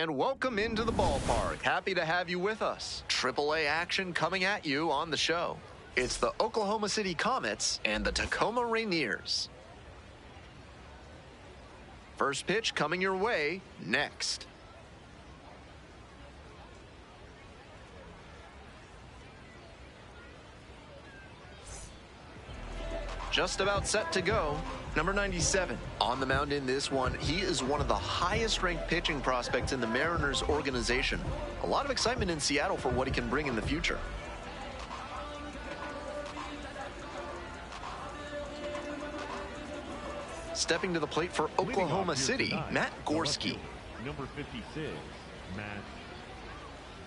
And welcome into the ballpark. Happy to have you with us. AAA action coming at you on the show. It's the Oklahoma City Comets and the Tacoma Rainiers. First pitch coming your way next. Just about set to go. Number 97 on the mound in this one. He is one of the highest ranked pitching prospects in the Mariners organization. A lot of excitement in Seattle for what he can bring in the future. Stepping to the plate for Oklahoma City, Matt Gorski. Number 56, Matt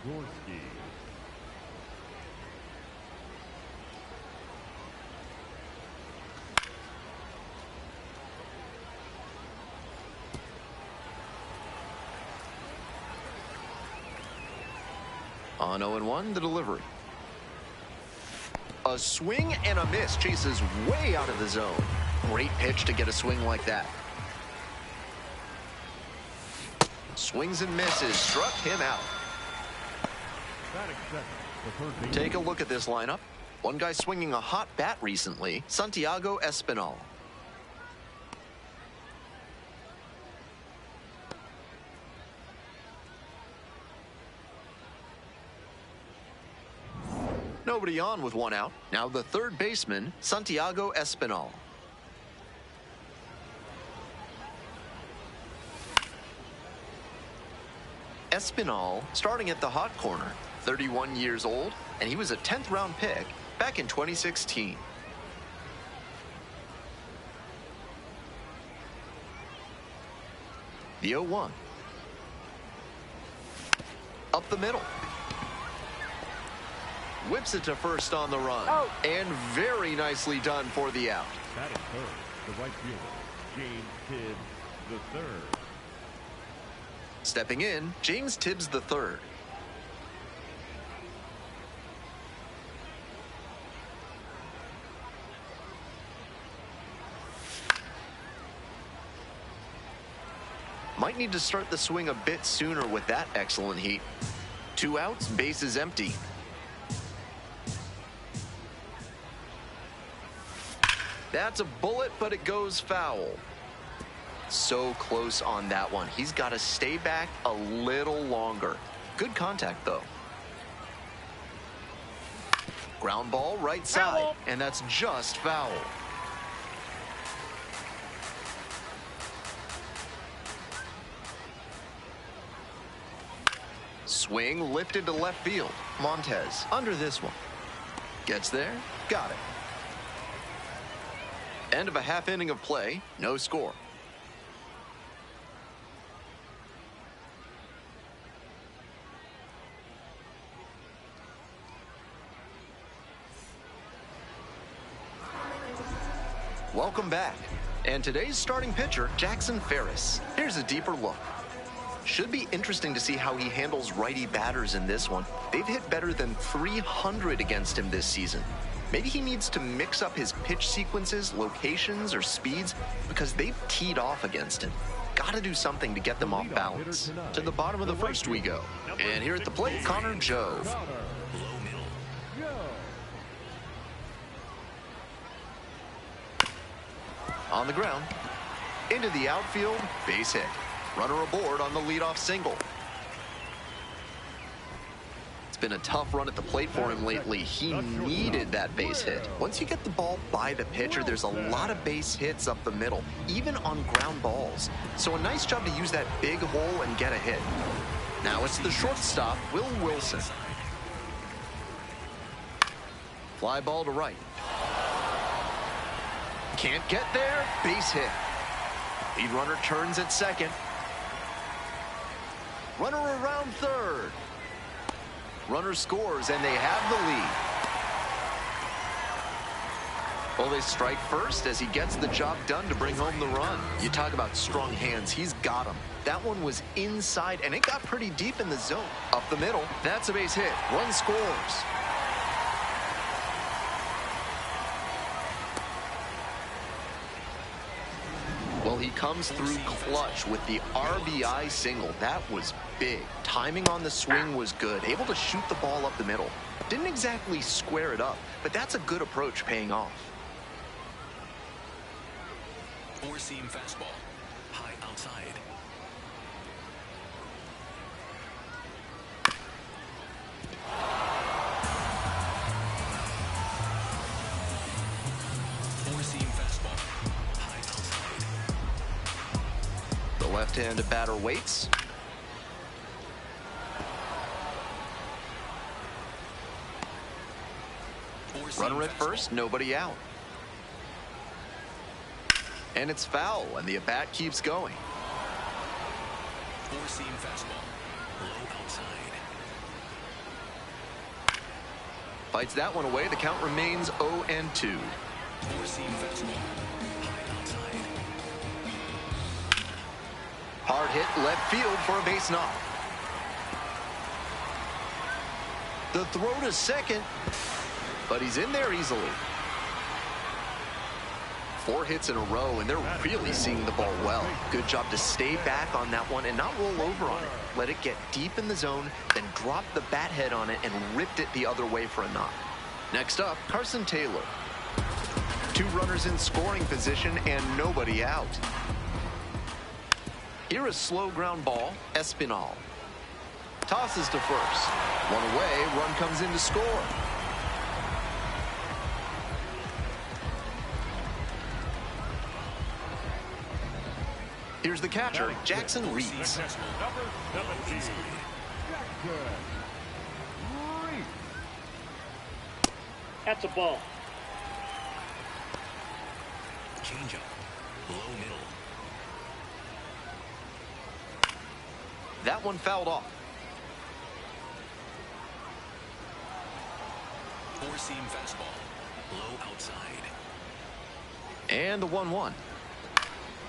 Gorski. On 0-1, the delivery. A swing and a miss. Chases way out of the zone. Great pitch to get a swing like that. Swings and misses. Struck him out. Take a look at this lineup. One guy swinging a hot bat recently, Santiago Espinal. Nobody on with one out. Now the third baseman, Santiago Espinal. Espinal starting at the hot corner, 31 years old, and he was a 10th round pick back in 2016. The 0-1. Up the middle. Whips it to first on the run. Oh. And very nicely done for the out. That is third, the right fielder, James Tibbs the third. Stepping in, James Tibbs the third. Might need to start the swing a bit sooner with that excellent heat. 2 outs, bases empty. That's a bullet, but it goes foul. So close on that one. He's got to stay back a little longer. Good contact, though. Ground ball right side, and that's just foul. Swing lifted to left field. Montez under this one. Gets there, got it. End of a half inning of play, no score. Welcome back. And today's starting pitcher, Jackson Ferris. Here's a deeper look. Should be interesting to see how he handles righty batters in this one. They've hit better than 300 against him this season. Maybe he needs to mix up his pitch sequences, locations, or speeds because they've teed off against him. Got to do something to get them off balance. To the bottom of the first we go. And here at the plate, Connor Jove. On the ground. Into the outfield, base hit. Runner aboard on the leadoff single. Been a tough run at the plate for him lately. He needed that base hit. Once you get the ball by the pitcher, there's a lot of base hits up the middle, even on ground balls. So a nice job to use that big hole and get a hit. Now it's the shortstop, Will Wilson. Fly ball to right. Can't get there, base hit. Lead runner turns at second. Runner around third. Runner scores, and they have the lead. Well, they strike first as he gets the job done to bring home the run. You talk about strong hands. He's got them. That one was inside, and it got pretty deep in the zone. Up the middle, that's a base hit. Run scores. Well, he comes through clutch with the RBI single. That was big. Timing on the swing was good. Able to shoot the ball up the middle. Didn't exactly square it up, but that's a good approach paying off. Four-seam fastball. High outside. Four-seam fastball. High outside. The left-handed batter waits. Runner at first, nobody out. And it's foul, and the at-bat keeps going. Four-seam fastball. Low outside. Fights that one away. The count remains 0-2. Four-seam fastball. High outside. Hard hit left field for a base knock. The throw to second, but he's in there easily. 4 hits in a row, and they're really seeing the ball well. Good job to stay back on that one and not roll over on it. Let it get deep in the zone, then drop the bat head on it and ripped it the other way for a knock. Next up, Carson Taylor. 2 runners in scoring position and nobody out. Here is slow ground ball, Espinal. Tosses to first. 1 away, run comes in to score. Here's the catcher, Jackson Reeds. Number 17, Jackson Reeds. That's a ball. Changeup. Low middle. That one fouled off. Four-seam fastball. Low outside. And the 1-1.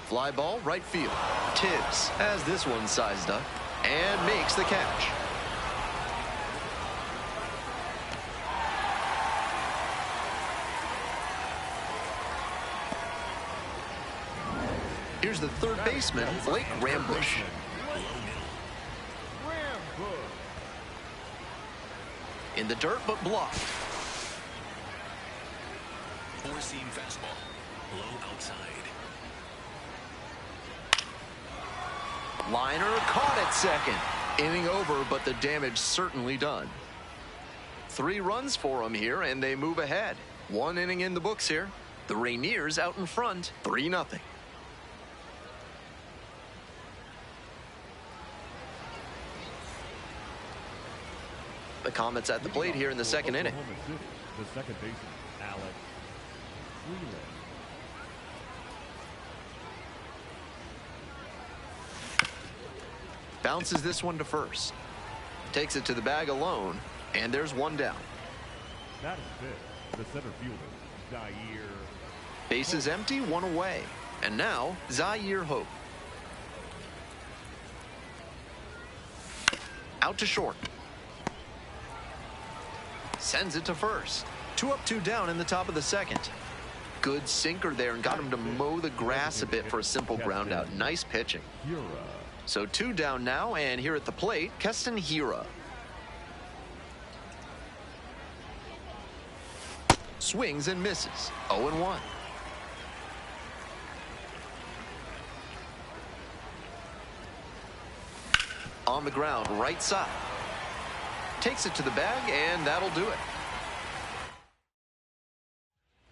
Fly ball, right field. Tibbs has this one sized up and makes the catch. Here's the third baseman, Blake Rambush. In the dirt, but blocked. Four-seam fastball. Low outside. Liner caught at second. Inning over, but the damage certainly done. 3 runs for them here, and they move ahead. 1 inning in the books here. The Rainiers out in front, 3-0. The Comets at the plate here in the second inning. The second baseman, Alex Wheeler. Bounces this one to first. Takes it to the bag alone, and there's 1 down. That is fifth. The center fielder, Zaire. Bases empty, 1 away. And now, Zaire Hope. Out to short. Sends it to first. 2 up, 2 down in the top of the second. Good sinker there and got him to mow the grass a bit for a simple ground out. Nice pitching. So 2 down now, and here at the plate, Keston Hiura. Swings and misses. 0-1. On the ground, right side. Takes it to the bag, and that'll do it.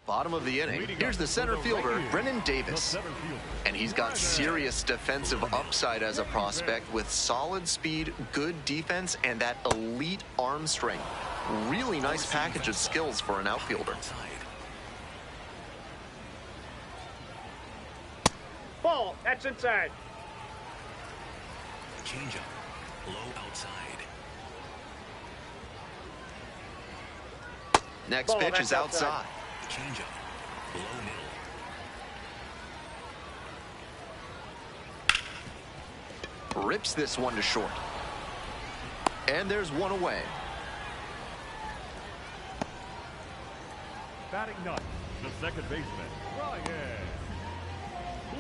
Bottom of the inning. Here's the center fielder, Brennan Davis. And he's got serious defensive upside as a prospect with solid speed, good defense, and that elite arm strength. Really nice package of skills for an outfielder. Ball. That's inside. Changeup. Low outside. Next pitch is outside. Changeup. Low middle. Rips this one to short. And there's 1 away. Batting ninth, the second baseman, Ryan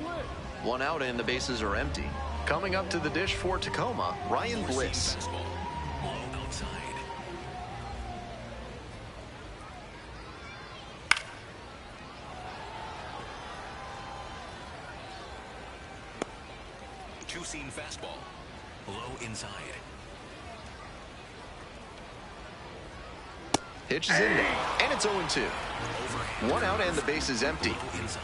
Blitz. One out and the bases are empty. Coming up to the dish for Tacoma, Ryan Bliss. Fastball. Low outside. Two-seam fastball. Low inside. Pitch is in there, and it's 0-2. Overhand. One out and the base is empty. Low inside.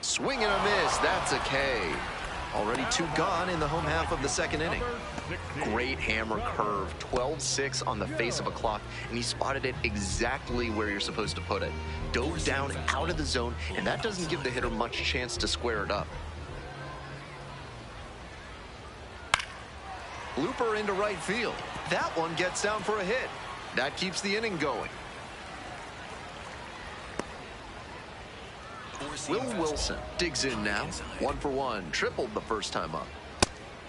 Swing and a miss. That's a K. Already 2 gone in the home half of the second inning. Great hammer curve, 12-6 on the face of a clock, and he spotted it exactly where you're supposed to put it. Dove down out of the zone, and that doesn't give the hitter much chance to square it up. Looper into right field. That one gets down for a hit. That keeps the inning going. Will Wilson digs in now. 1 for 1, tripled the first time up.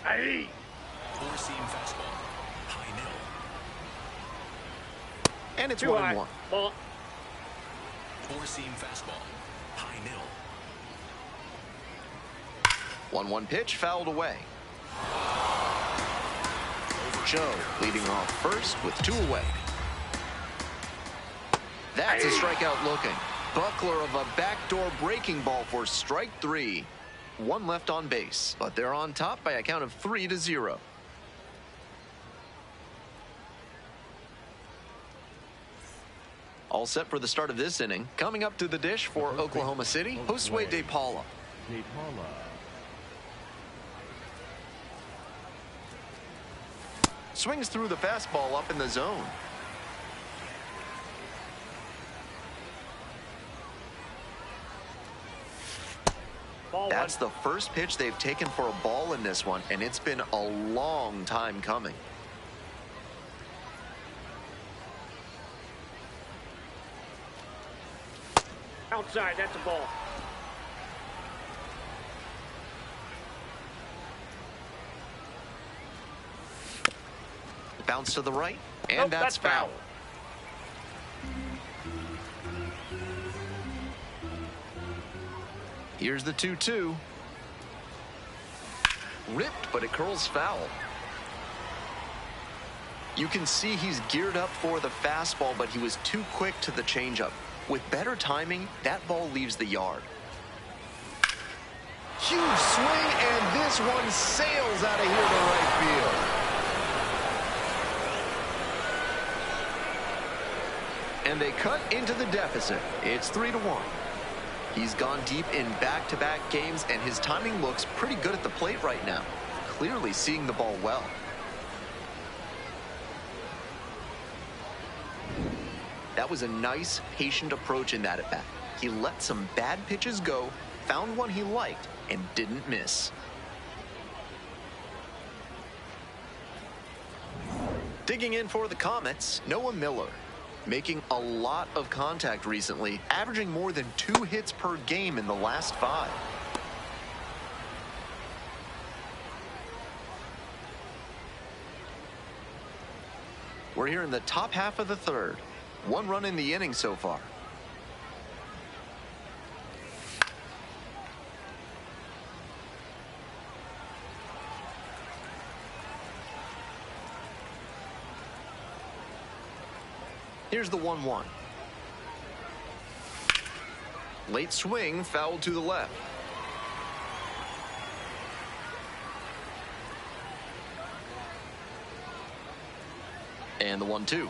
Aye. Four-seam fastball. High middle. And it's Too 1-1. high. Ball. Four-seam fastball. High middle. 1-1 pitch fouled away. Joe leading off first with 2 away. That's a strikeout looking. Buckler of a backdoor breaking ball for strike 3. 1 left on base, but they're on top by a count of 3-0. All set for the start of this inning. Coming up to the dish for Oklahoma City, Josue De Paula. De Paula. Swings through the fastball up in the zone. Ball That's one. the first pitch they've taken for a ball in this one, and it's been a long time coming. Outside, that's a ball. Bounce to the right, and Nope, that's foul. Here's the 2-2. Ripped, but it curls foul. You can see he's geared up for the fastball, but he was too quick to the changeup. With better timing, that ball leaves the yard. Huge swing, and this one sails out of here to right field. And they cut into the deficit. It's 3-1. He's gone deep in back-to-back games, and his timing looks pretty good at the plate right now. Clearly seeing the ball well. That was a nice, patient approach in that at-bat. He let some bad pitches go, found one he liked, and didn't miss. Digging in for the Comets, Noah Miller. Making a lot of contact recently, averaging more than 2 hits per game in the last 5. We're here in the top half of the third. 1 run in the inning so far. Here's the 1-1. Late swing, fouled to the left. And the 1-2.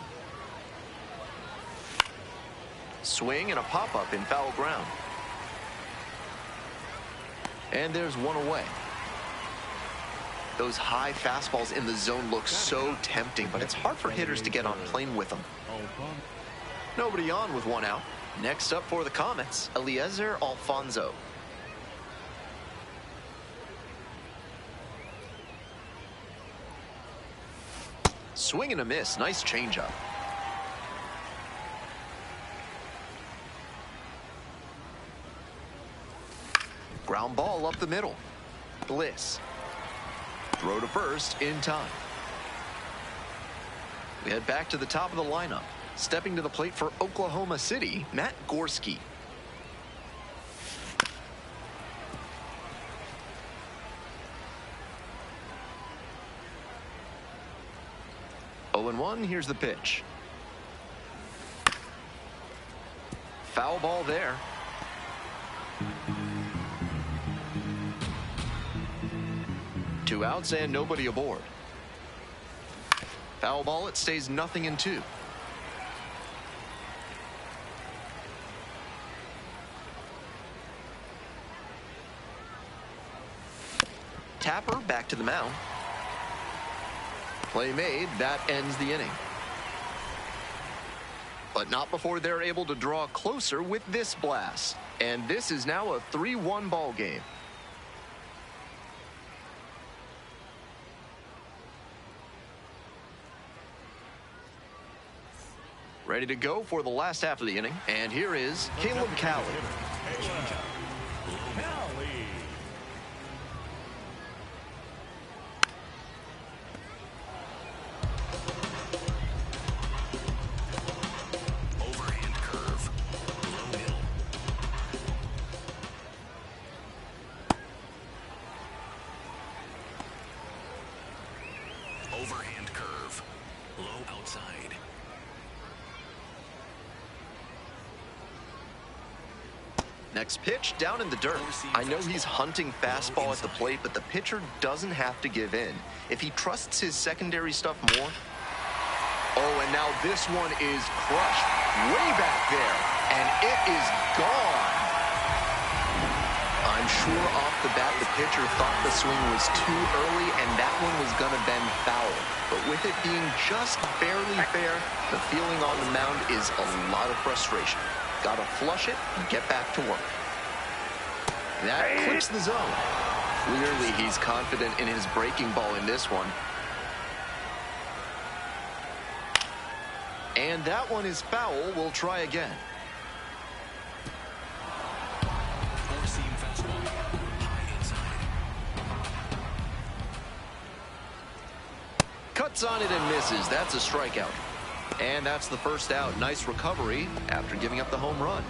Swing and a pop-up in foul ground. And there's 1 away. Those high fastballs in the zone look so tempting, but it's hard for hitters to get on plane with them. Nobody on with 1 out. Next up for the Comets, Eliezer Alfonso. Swing and a miss. Nice changeup. Ground ball up the middle. Bliss. Throw to first in time. We head back to the top of the lineup. Stepping to the plate for Oklahoma City, Matt Gorski. Oh and 1, here's the pitch. Foul ball there. Two outs and nobody aboard. Foul ball, it stays 0-2. Tapper back to the mound. Play made, that ends the inning. But not before they're able to draw closer with this blast. And this is now a 3-1 ball game. Ready to go for the last half of the inning. And here is Caleb Cali. Overhand curve. Low middle. Overhand curve. Low outside. Next pitch, down in the dirt. I know he's hunting fastball at the plate, but the pitcher doesn't have to give in. If he trusts his secondary stuff more. Oh, and now this one is crushed way back there, and it is gone. I'm sure off the bat the pitcher thought the swing was too early and that one was going to bend foul. But with it being just barely fair, the feeling on the mound is a lot of frustration. Got to flush it and get back to work. That clicks the zone. Clearly, he's confident in his breaking ball in this one. And that one is foul. We'll try again. Four-seam fastball. High inside. Cuts on it and misses. That's a strikeout. And that's the first out. Nice recovery after giving up the home run.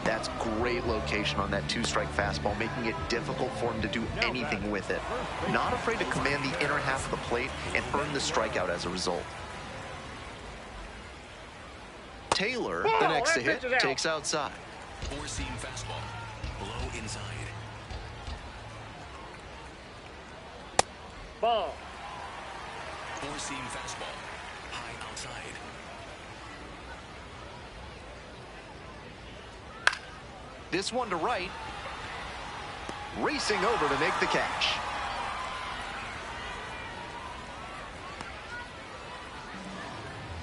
That's great location on that two-strike fastball, making it difficult for him to do anything with it. Not afraid to command the inner half of the plate and earn the strikeout as a result. Taylor, the next to hit, takes outside. Four-seam fastball. Low inside. Ball. Four-seam fastball. High outside. This one to right. Racing over to make the catch.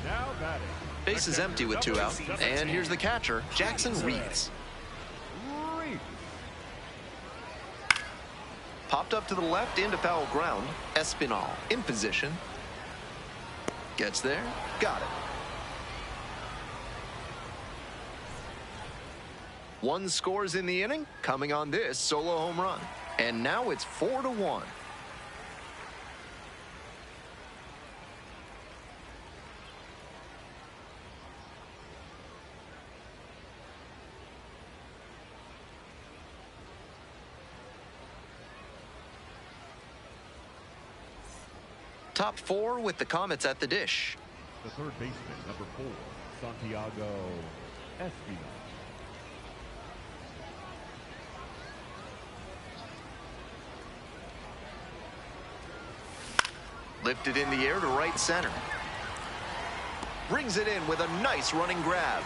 Now batting. Base is empty with two out. And here's the catcher, Jackson Reeds. Popped up to the left into foul ground. Espinal in position. Gets there. Got it. One scores in the inning, coming on this solo home run. And now it's 4-1. Top four with the Comets at the dish. The third baseman, number 4, Santiago Espinal. Lifted in the air to right center. Brings it in with a nice running grab.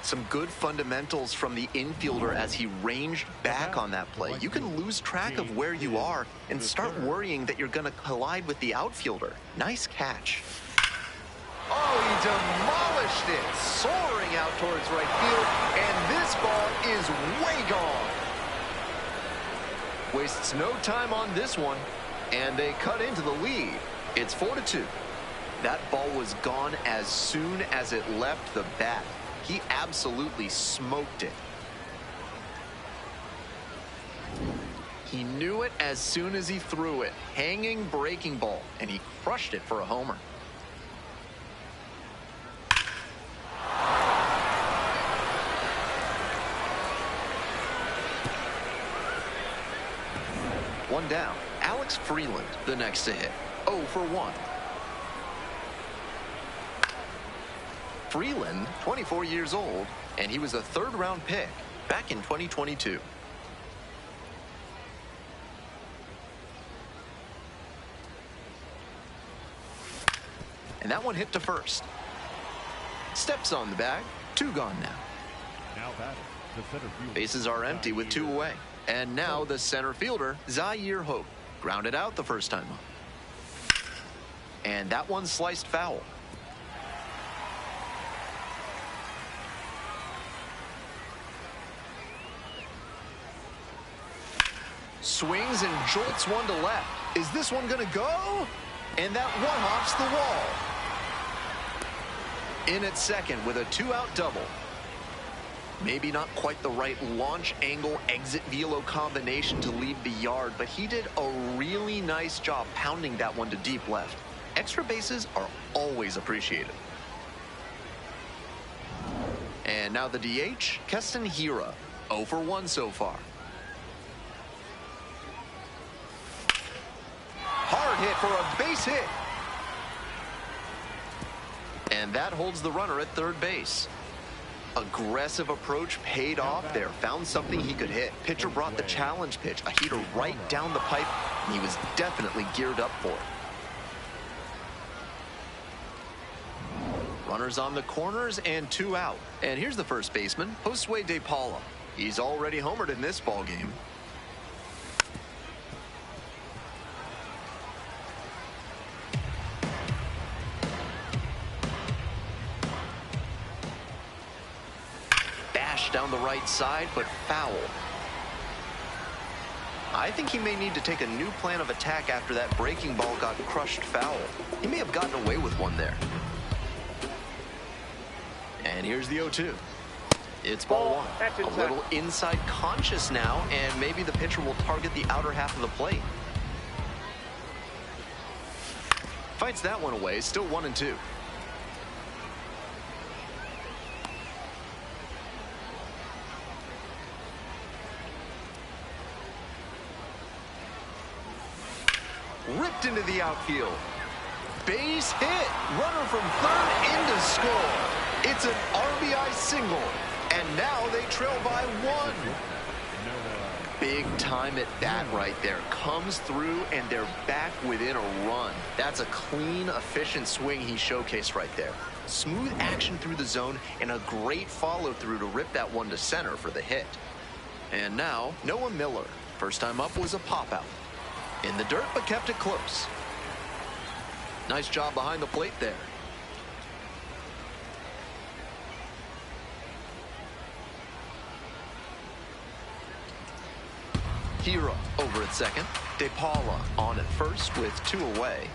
Some good fundamentals from the infielder as he ranged back on that play. You can lose track of where you are and start worrying that you're going to collide with the outfielder. Nice catch. Oh, he demolished it, soaring out towards right field, and this ball is way gone. Wastes no time on this one. And they cut into the lead. It's 4-2. That ball was gone as soon as it left the bat. He absolutely smoked it. He knew it as soon as he threw it. Hanging breaking ball, and he crushed it for a homer. One down. Alex Freeland, the next to hit. 0 for 1. Freeland, 24 years old, and he was a third-round pick back in 2022. And that one hit to first. Steps on the bag. 2 gone now. Now batting, the center fielder. Bases are empty with 2 away. And now the center fielder, Zaire Hope, grounded out the first time up. And that one sliced foul. Swings and jolts one to left. Is this one going to go? And that one hops the wall. In at second with a 2-out double. Maybe not quite the right launch angle exit velo combination to leave the yard, but he did a really nice job pounding that one to deep left. Extra bases are always appreciated. And now the DH, Keston Hiura, 0 for 1 so far. Hard hit for a base hit. And that holds the runner at third base. Aggressive approach paid off there. Found something he could hit. Pitcher brought the challenge pitch. A heater right down the pipe. And he was definitely geared up for it. Runners on the corners and 2 out. And here's the first baseman, Josue De Paula. He's already homered in this ball game. Down the right side, but foul. I think he may need to take a new plan of attack after that breaking ball got crushed foul. He may have gotten away with one there. And here's the 0-2. It's ball 1. That's inside. A little inside conscious now, and maybe the pitcher will target the outer half of the plate. Fights that one away, still 1-2. Ripped into the outfield. Base hit. Runner from third in to score. It's an RBI single. And now they trail by 1. Big time at bat right there. Comes through and they're back within a run. That's a clean, efficient swing he showcased right there. Smooth action through the zone and a great follow through to rip that one to center for the hit. And now Noah Miller. First time up was a pop out. In the dirt, but kept it close. Nice job behind the plate there. Hiura over at second. De Paula on at first with 2 away.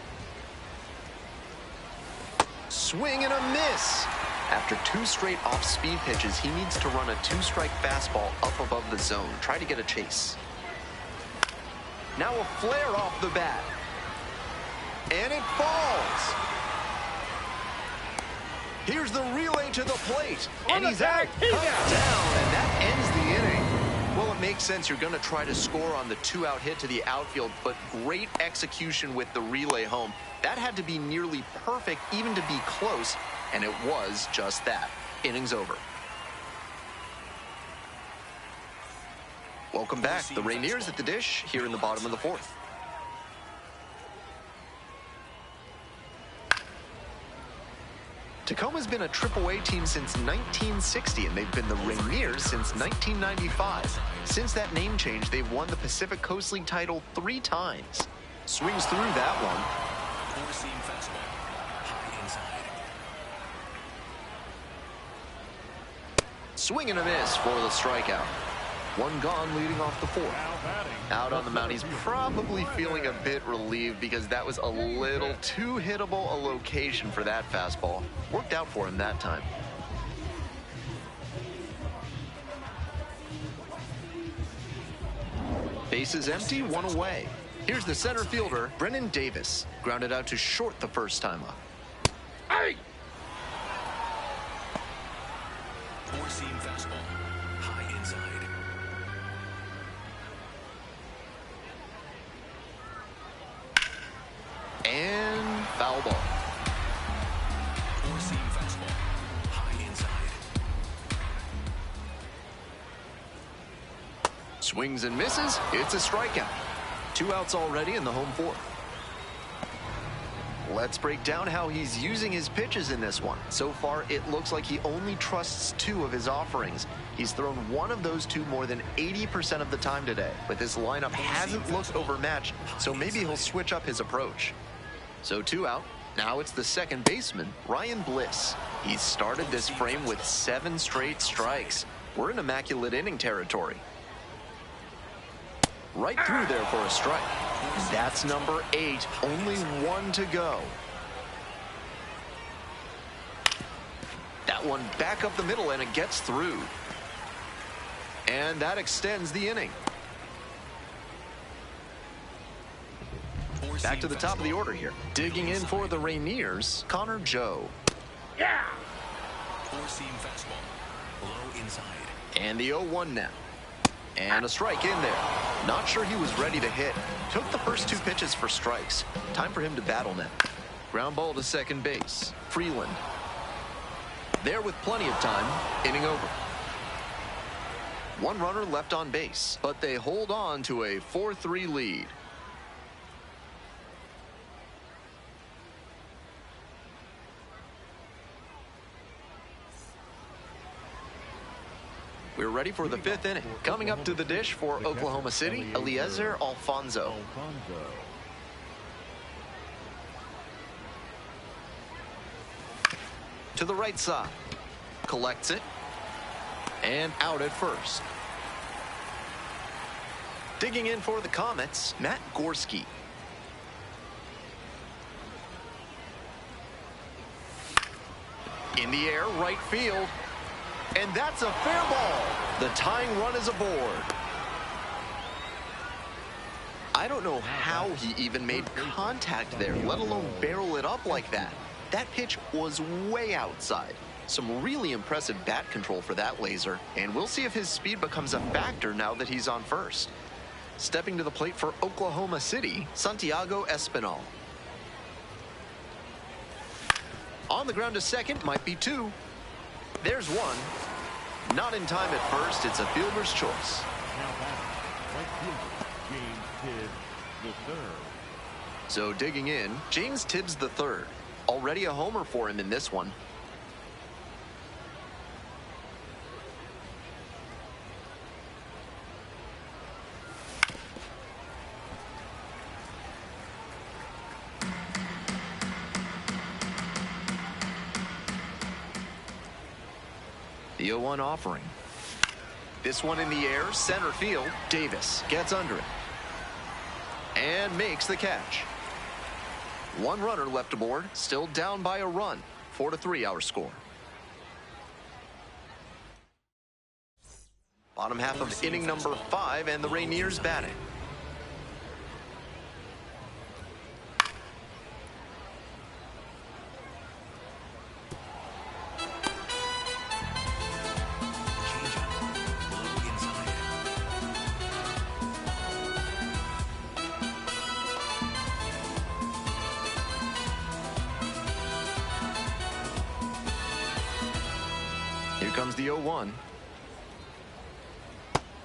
Swing and a miss. After 2 straight off-speed pitches, he needs to run a 2-strike fastball up above the zone. Try to get a chase. Now a flare off the bat. And it falls. Here's the relay to the plate. And he's out. Cut down. And that ends the inning. Well, it makes sense. You're going to try to score on the 2-out hit to the outfield, but great execution with the relay home. That had to be nearly perfect even to be close, and it was just that. Innings over. Welcome back. The Rainiers at the dish here in the bottom of the 4th. Tacoma's been a AAA team since 1960, and they've been the Rainiers since 1995. Since that name change, they've won the Pacific Coast League title 3 times. Swings through that one. Four-seam fastball, high inside. Swing and a miss for the strikeout. 1 gone leading off the 4th. Out on the mound, he's probably feeling a bit relieved because that was a little too hittable a location for that fastball. Worked out for him that time. Base is empty, one away. Here's the center fielder, Brennan Davis. Grounded out to short the first time up. Hey! Four-seam fastball. High inside. And foul ball. Four-seam fastball. High inside. Swings and misses. It's a strikeout. 2 outs already in the home fourth. Let's break down how he's using his pitches in this one. So far, it looks like he only trusts 2 of his offerings. He's thrown one of those 2 more than 80% of the time today. But this lineup hasn't looked overmatched, so maybe he'll switch up his approach. So 2 out. Now it's the second baseman, Ryan Bliss. He's started this frame with 7 straight strikes. We're in immaculate inning territory. Right through there for a strike. That's number 8. Only 1 to go. That one back up the middle, and it gets through. And that extends the inning. Back to the top of the order here. Digging in for the Rainiers, Connor Joe. Yeah! Four-seam fastball. Low inside. And the 0-1 now. And a strike in there. Not sure he was ready to hit. Took the first 2 pitches for strikes. Time for him to battle now. Ground ball to second base. Freeland. There with plenty of time. Inning over. 1 runner left on base, but they hold on to a 4-3 lead. We're ready for the 5th inning. Coming up to the dish for Oklahoma City, Eliezer Alfonso. To the right side. Collects it. And out at first. Digging in for the Comets, Matt Gorski. In the air, right field. And that's a fair ball. The tying run is aboard. I don't know how he even made contact there, let alone barrel it up like that. That pitch was way outside. Some really impressive bat control for that laser. And we'll see if his speed becomes a factor now that he's on first. Stepping to the plate for Oklahoma City, Santiago Espinal. On the ground to second, might be 2. There's 1. Not in time at first. It's a fielder's choice. Now back, right fielder, James Tibbs III. So digging in, James Tibbs III. Already a homer for him in this one. The 0-1 offering. This one in the air, center field. Davis gets under it. And makes the catch. 1 runner left aboard, still down by a run. 4-3 our score. Bottom half of inning number 5, and the Rainiers batting. Here comes the 0-1.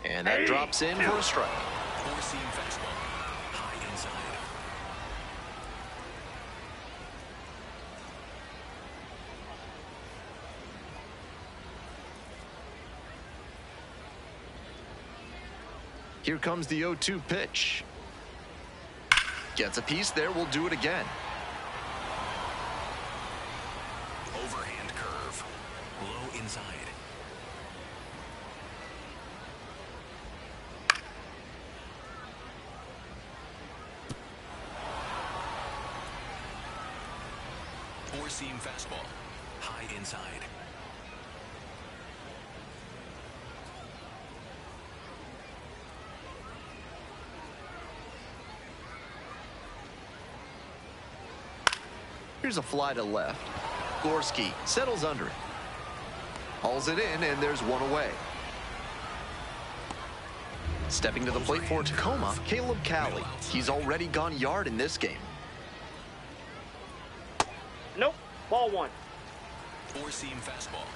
And that drops in for a strike. Four-seam fastball. High inside. Here comes the 0-2 pitch. Gets a piece there, we'll do it again. Overhand curve. Low inside. Four-seam fastball. High inside. Here's a fly to left. Gorski settles under it. Hauls it in, and there's one away. Stepping to the plate for Tacoma, Caleb Cali. He's already gone yard in this game. Nope. Ball one. Four-seam fastball.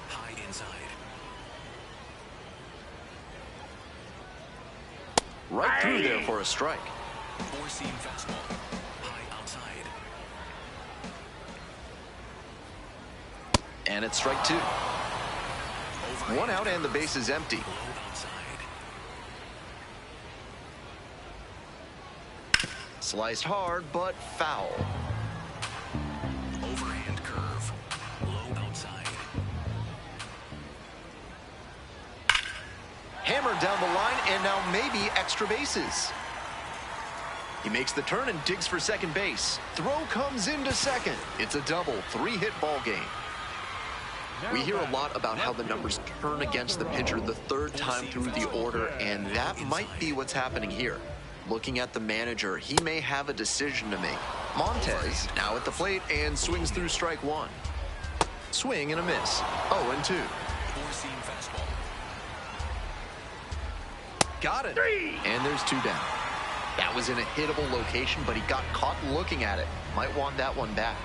High inside. Right through there for a strike. Four-seam fastball. High outside. And it's strike two. Overhand One out and the curve. base is empty. Low outside. Sliced hard, but foul. Overhand curve. Low outside. Hammered down the line, and now maybe extra bases. He makes the turn and digs for second base. Throw comes into second. It's a double, three-hit ball game. We hear a lot about how the numbers turn against the pitcher the third time through the order, and that might be what's happening here. Looking at the manager, he may have a decision to make. Montez now at the plate and swings through strike one. Swing and a miss. 0-2. Four-seam fastball. Got it. And there's two down. That was in a hittable location, but he got caught looking at it. Might want that one back.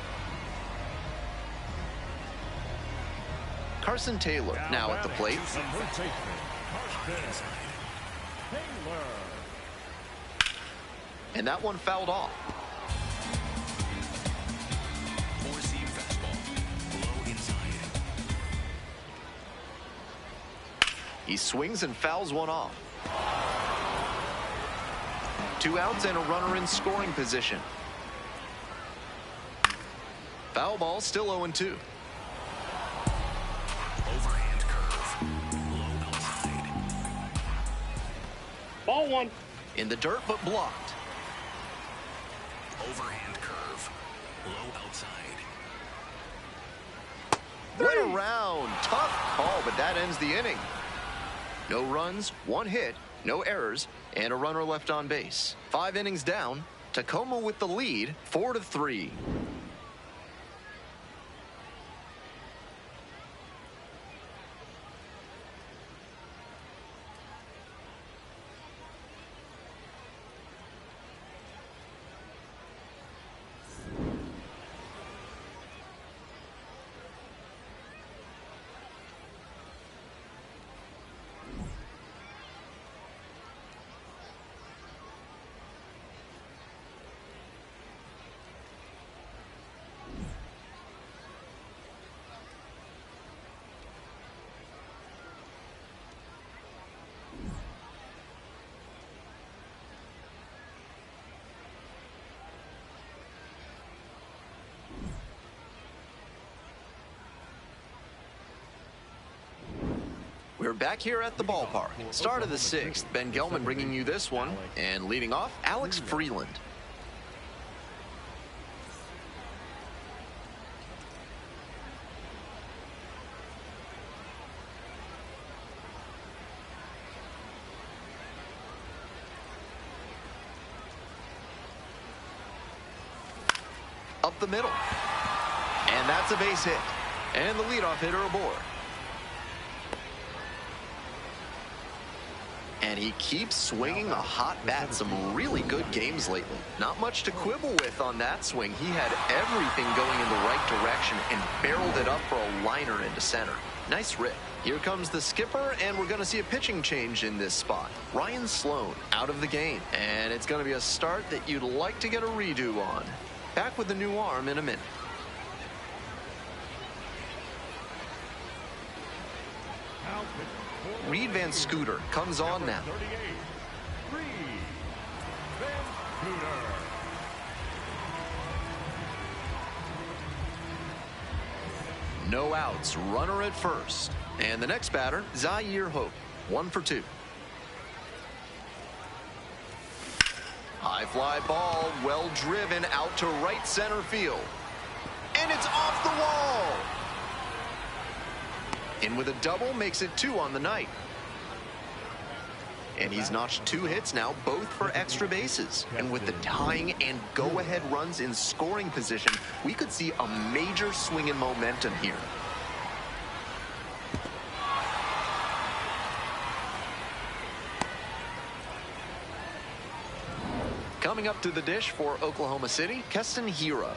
Carson Taylor now at the plate. Number baseman, Carson Taylor. And that one fouled off. Four-seam fastball. Low inside. He swings and fouls one off. Two outs and a runner in scoring position. Foul ball, still 0-2. Overhand curve. Low outside. Ball one. In the dirt, but blocked. Overhand curve. Low outside. Went around. Tough call, but that ends the inning. No runs, one hit, no errors, and a runner left on base. 5 innings down. Tacoma with the lead, 4-3. We're back here at the ballpark. Start of the 6th. Ben Gelman bringing you this one. And leading off, Alex Freeland. Up the middle. And that's a base hit. And the leadoff hitter aboard. And he keeps swinging a hot bat. Some really good games lately. Not much to quibble with on that swing. He had everything going in the right direction and barreled it up for a liner into center. Nice rip. Here comes the skipper, and we're going to see a pitching change in this spot. Ryan Sloan out of the game. And it's going to be a start that you'd like to get a redo on. Back with the new arm in a minute. Reed Van Scooter comes on now. 38, Reed Van Scooter. No outs, runner at first. And the next batter, Zaire Hope, 1 for 2. High fly ball, well driven out to right center field. And it's off the wall. In with a double, makes it 2 on the night. And he's notched 2 hits now, both for extra bases. And with the tying and go-ahead runs in scoring position, we could see a major swing in momentum here. Coming up to the dish for Oklahoma City, Keston Hiura.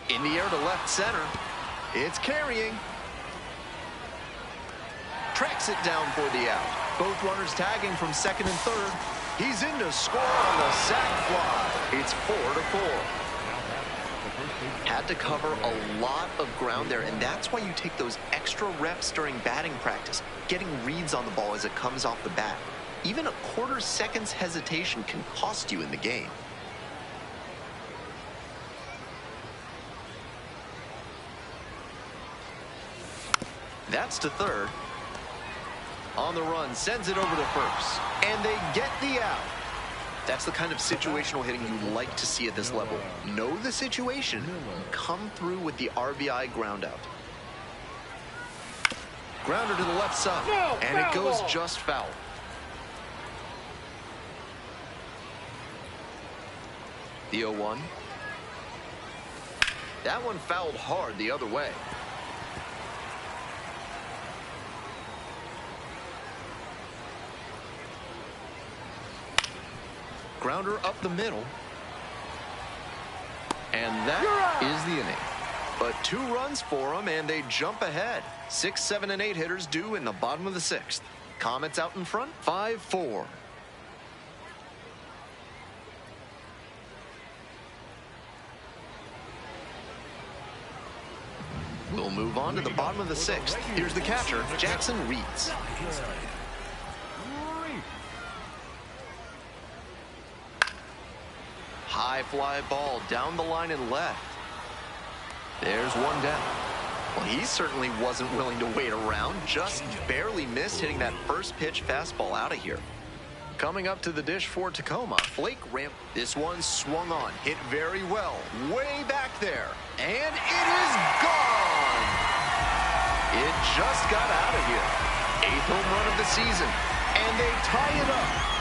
In the air to left center. It's carrying. Tracks it down for the out. Both runners tagging from second and third. He's in to score on the sac fly. It's 4-4. Had to cover a lot of ground there, and that's why you take those extra reps during batting practice, getting reads on the ball as it comes off the bat. Even a quarter second's hesitation can cost you in the game. That's to third. On the run, sends it over to first. And they get the out. That's the kind of situational hitting you like to see at this level. Know the situation. Come through with the RBI groundout. Grounder to the left side. And it goes just foul. The 0-1. That one fouled hard the other way. Grounder up the middle. And that is the inning. But 2 runs for them, and they jump ahead. 6, 7, and 8 hitters due in the bottom of the 6th. Comets out in front, 5-4. We'll move on to the bottom of the 6th. Here's the catcher, Jackson Reeds. High fly ball down the line and left. There's one down. Well, he certainly wasn't willing to wait around. Just barely missed hitting that first pitch fastball out of here. Coming up to the dish for Tacoma, Blake Ramp. This one swung on, hit very well, way back there. And it is gone. It just got out of here. 8th home run of the season. And they tie it up.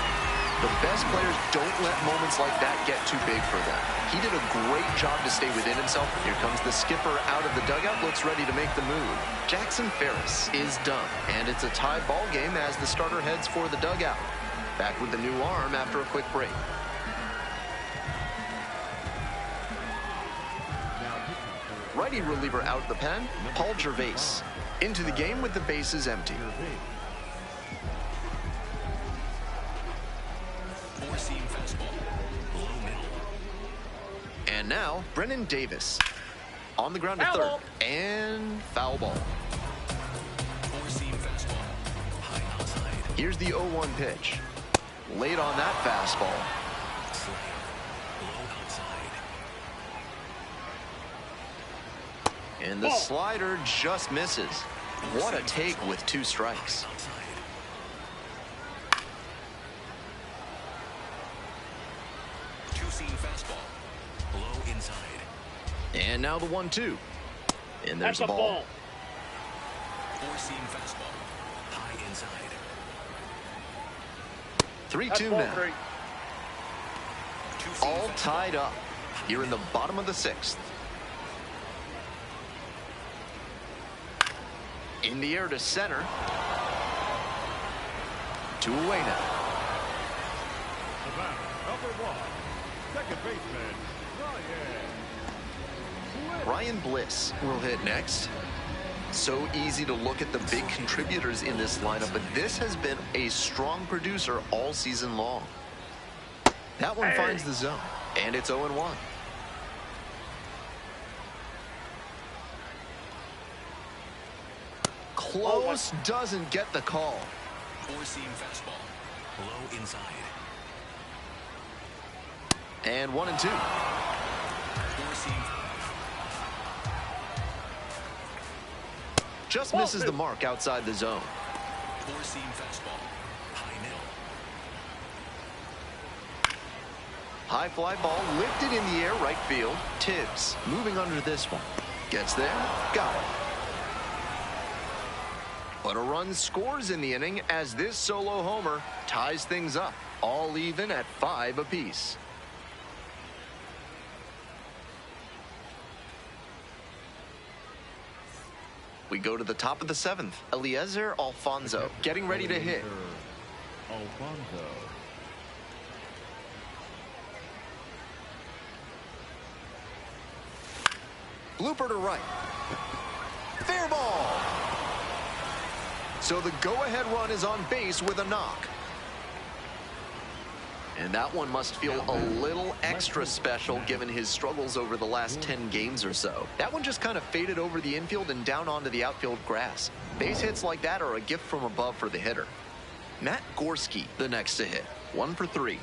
The best players don't let moments like that get too big for them. He did a great job to stay within himself. Here comes the skipper out of the dugout, looks ready to make the move. Jackson Ferris is done, and it's a tied ball game as the starter heads for the dugout. Back with the new arm after a quick break. Righty reliever out of the pen, Paul Gervais. Into the game with the bases empty. Four-seam fastball. Low middle. And now, Brennan Davis. On the ground to Foul third. ball. And foul ball. Four-seam fastball. High outside. Here's the 0-1 pitch. Late on that fastball. Slider. Low outside. And the slider just misses. What a take with 2 strikes. Outside. Two-seam fastball. Low inside. And now the 1-2. And there's That's a the ball. Four-seam fastball. High inside. 3-2 Ball now. 3. Two-seam All fastball. tied up. Here in the bottom of the 6th. In the air to center. 2 away now. The batter, number 1, second baseman, Ryan Bliss will hit next. So easy to look at the big contributors in this lineup, but this has been a strong producer all season long. That one finds the zone, and it's 0-1. Close, doesn't get the call. Four-seam fastball. Low inside. And 1-2. Four-seam. Just misses the mark outside the zone. Four-seam fastball. High middle. High fly ball lifted in the air right field. Tibbs moving under this one. Gets there. Got it. But a run scores in the inning as this solo homer ties things up, all even at 5 apiece. We go to the top of the 7th. Eliezer Alfonso getting ready to hit. Alfonso. Blooper to right. Fair ball. So the go-ahead run is on base with a knock. And that one must feel a little extra special given his struggles over the last 10 games or so. That one just kind of faded over the infield and down onto the outfield grass. Base hits like that are a gift from above for the hitter. Matt Gorski, the next to hit. 1 for 3.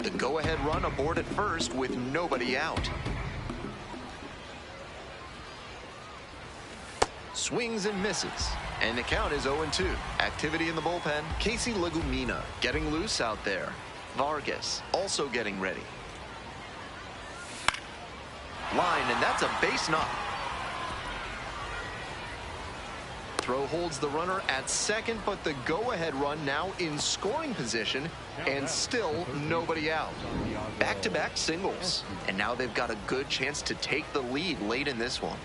The go-ahead run aboard at first with nobody out. Swings and misses. And the count is 0-2. Activity in the bullpen. Casey Legumina getting loose out there. Vargas also getting ready. Line, and that's a base knock. Throw holds the runner at second, but the go-ahead run now in scoring position, and still nobody out. Back-to-back singles, and now they've got a good chance to take the lead late in this one.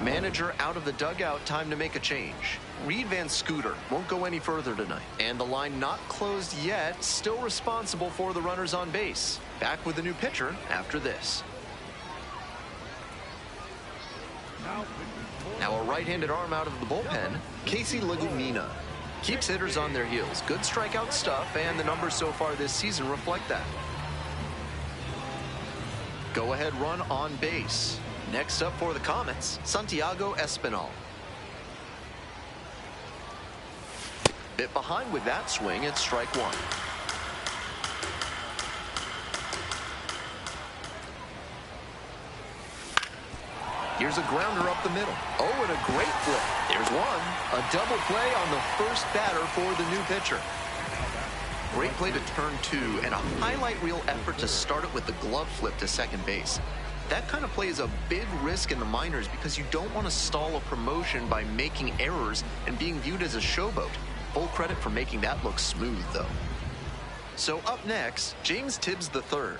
Manager out of the dugout, time to make a change. Reed Van Scooter won't go any further tonight. And the line not closed yet, still responsible for the runners on base. Back with a new pitcher after this. Now a right-handed arm out of the bullpen, Casey Legumina. Keeps hitters on their heels. Good strikeout stuff, and the numbers so far this season reflect that. Go-ahead run on base. Next up for the Comets, Santiago Espinal. Bit behind with that swing, it's strike 1. Here's a grounder up the middle. Oh, and a great flip. There's one. A double play on the first batter for the new pitcher. Great play to turn 2, and a highlight reel effort to start it with the glove flip to second base. That kind of play is a big risk in the minors because you don't want to stall a promotion by making errors and being viewed as a showboat. Full credit for making that look smooth, though. So up next, James Tibbs III.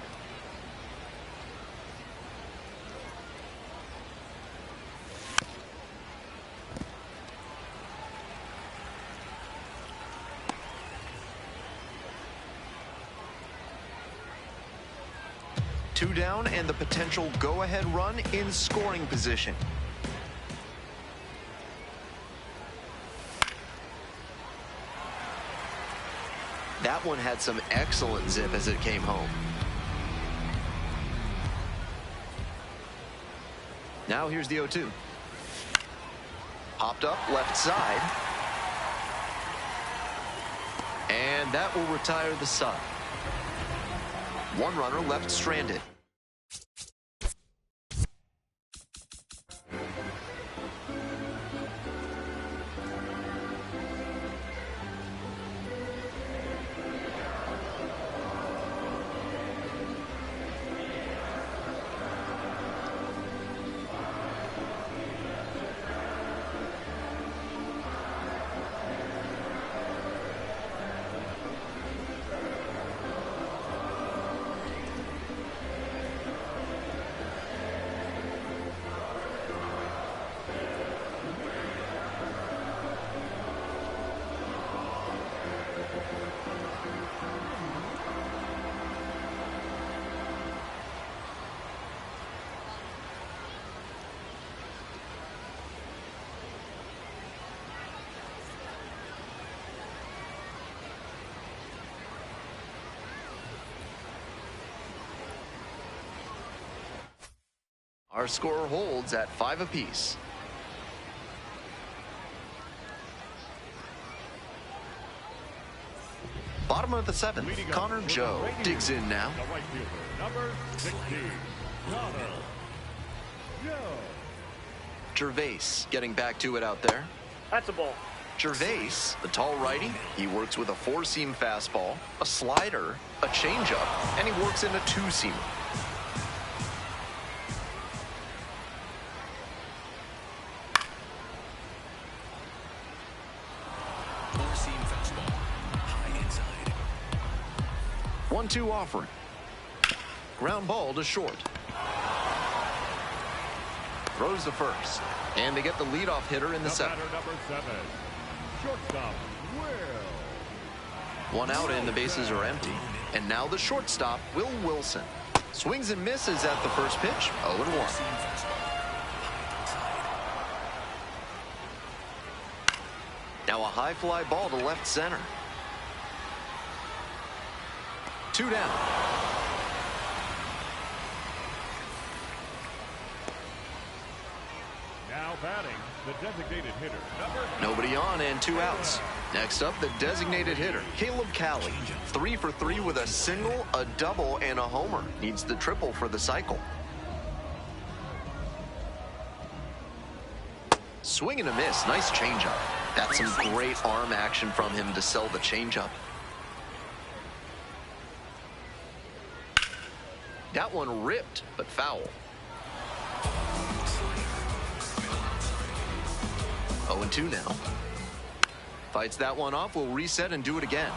Two down and the potential go-ahead run in scoring position. That one had some excellent zip as it came home. Now here's the 0-2. Popped up left side. And that will retire the side. One runner left stranded. Our score holds at 5 apiece. Bottom of the 7th, Connor Joe digs in now. The right fielder, number 16, Connor Joe. Gervais getting back to it out there. That's a ball. Gervais, the tall righty, he works with a four-seam fastball, a slider, a changeup, and he works in a two-seamer. Four-seam fastball. High inside. 1-2 offering. Ground ball to short. Throws the first. And they get the leadoff hitter in the seventh. Number 7, shortstop, Will. One out and the bases are empty. And now the shortstop, Will Wilson. Swings and misses at the first pitch, 0-1. Four-seam fastball. High outside. Now a high fly ball to left center. 2 down. Now batting, the designated hitter, number 9. Nobody on and 2 outs. Next up, the designated hitter, Caleb Cali. 3 for 3 with a single, a double, and a homer. Needs the triple for the cycle. Swing and a miss. Nice changeup. That's some great arm action from him to sell the changeup. That one ripped, but foul. 0-2 now. Fights that one off, will reset and do it again.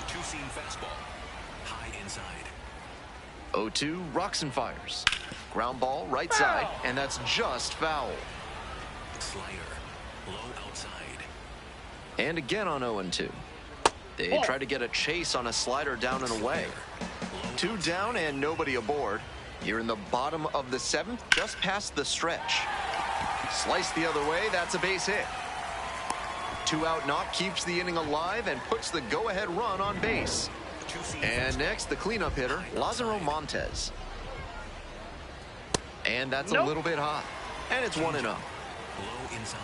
Two-seam fastball. High inside. 0-2, rocks and fires. Ground ball, right side, and that's just foul. Slider. Low outside. And again on 0-2. They try to get a chase on a slider down and away. 2 down and nobody aboard. You're in the bottom of the 7th, just past the stretch. Slice the other way, that's a base hit. 2-out knock keeps the inning alive and puts the go-ahead run on base. And next, the cleanup hitter, Lázaro Montes. And that's a little bit high. And it's 1-0. Low inside.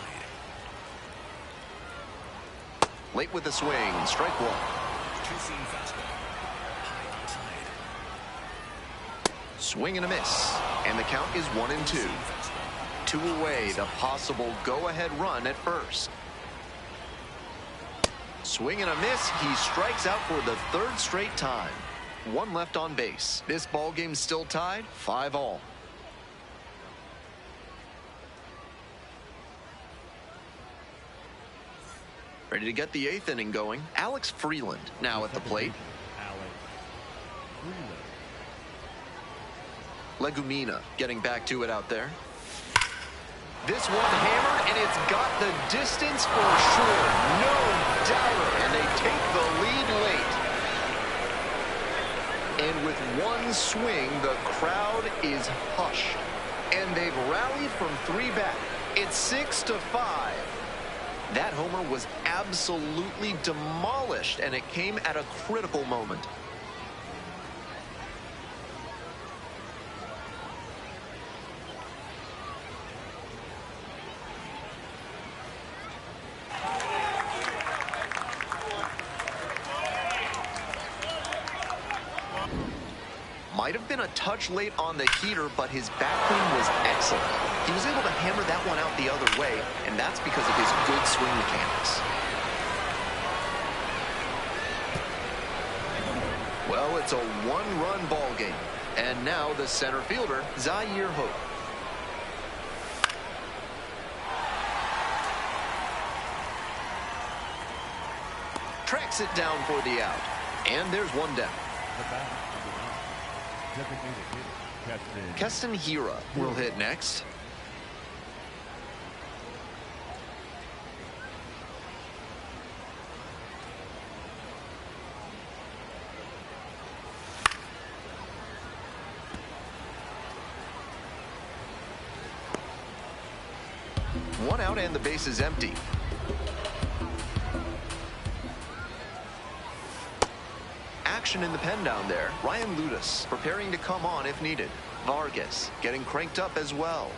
Late with the swing, strike one. Two-seam fastball. High outside. Swing and a miss. And the count is 1-2. 2 away, the possible go-ahead run at first. Swing and a miss. He strikes out for the 3rd straight time. 1 left on base. This ball game's still tied, 5-all. Ready to get the 8th inning going. Alex Freeland now at the plate. Legumina getting back to it out there. This one hammered, and it's got the distance for sure. No doubter, and they take the lead late. And with 1 swing, the crowd is hushed. And they've rallied from 3 back. It's 6-5. That homer was absolutely demolished, and it came at a critical moment. Might have been a touch late on the heater, but his bat clean was excellent. He was able to hammer that one out the other way, and that's because of his good swing mechanics. Well, it's a 1-run ball game. And now the center fielder, Zaire Hope. Tracks it down for the out. And there's 1 down. Keston Hira will hit next. One out and the base is empty. Action in the pen down there. Ryan Ludus preparing to come on if needed. Vargas getting cranked up as well.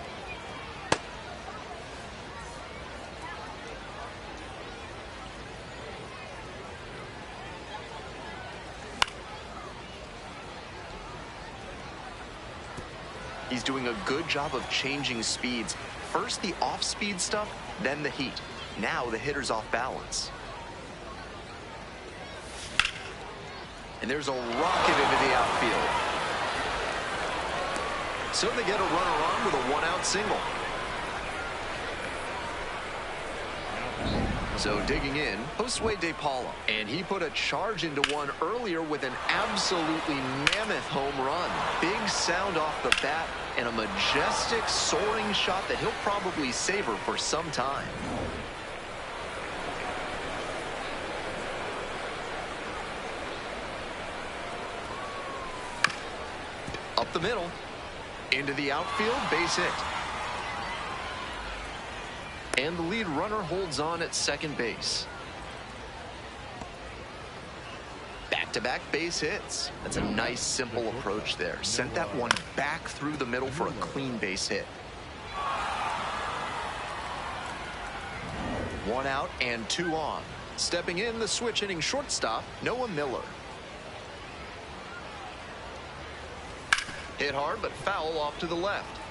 He's doing a good job of changing speeds. First the off-speed stuff, then the heat. Now the hitter's off balance. And there's a rocket into the outfield. So they get a runner on with a one-out single. So digging in, Josue De Paula, and he put a charge into one earlier with an absolutely mammoth home run. Big sound off the bat and a majestic soaring shot that he'll probably savor for some time. Up the middle, into the outfield, base hit. And the lead runner holds on at second base. Back-to-back base hits. That's a nice, simple approach there. Sent that one back through the middle for a clean base hit. One out and two on. Stepping in, the switch-hitting shortstop, Noah Miller. Hit hard, but foul off to the left.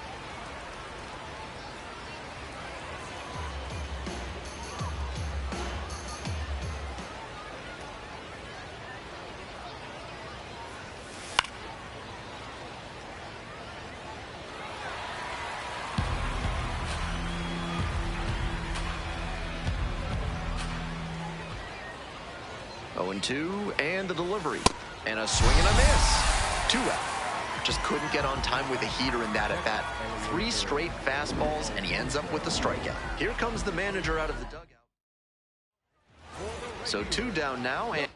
Oh, 0-2, and the delivery. And a swing and a miss. 2 out. Just couldn't get on time with a heater in that at-bat. 3 straight fastballs, and he ends up with the strikeout. Here comes the manager out of the dugout. So 2 down now, and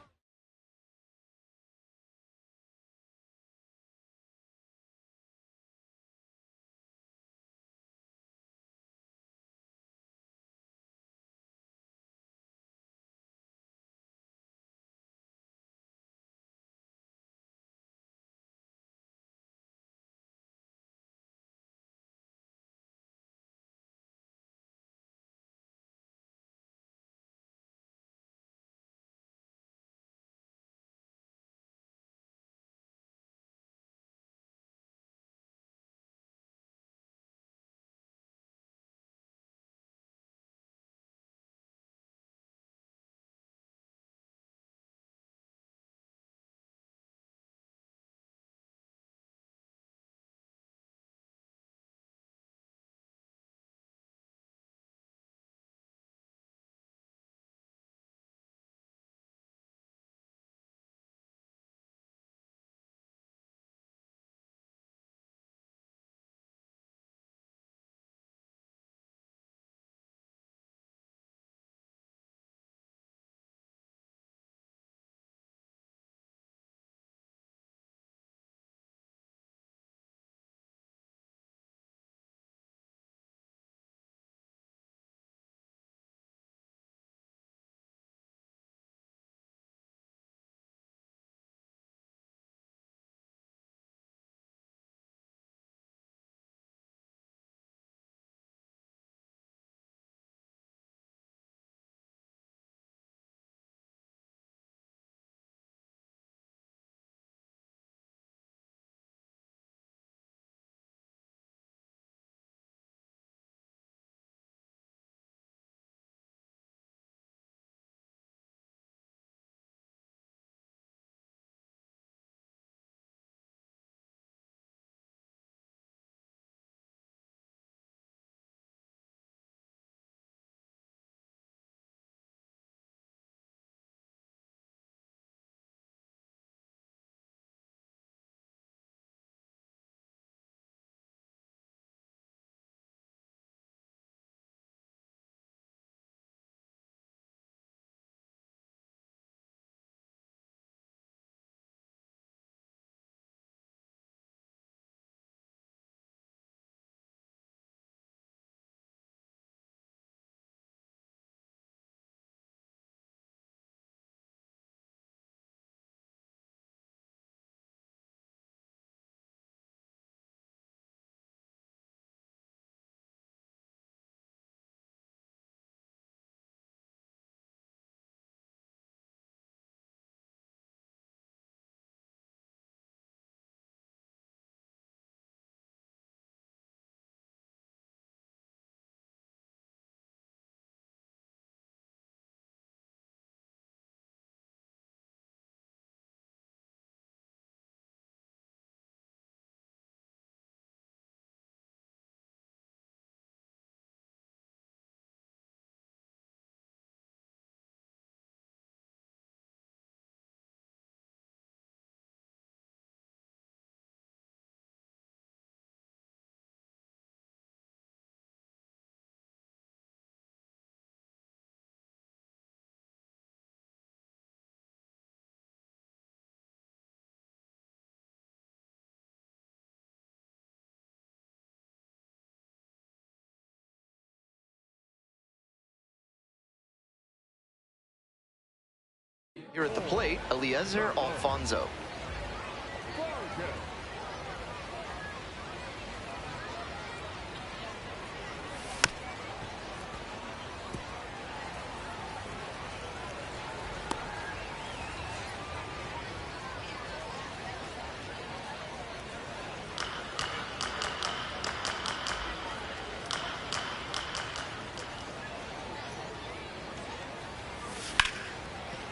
Here at the plate, Eliezer Alfonso.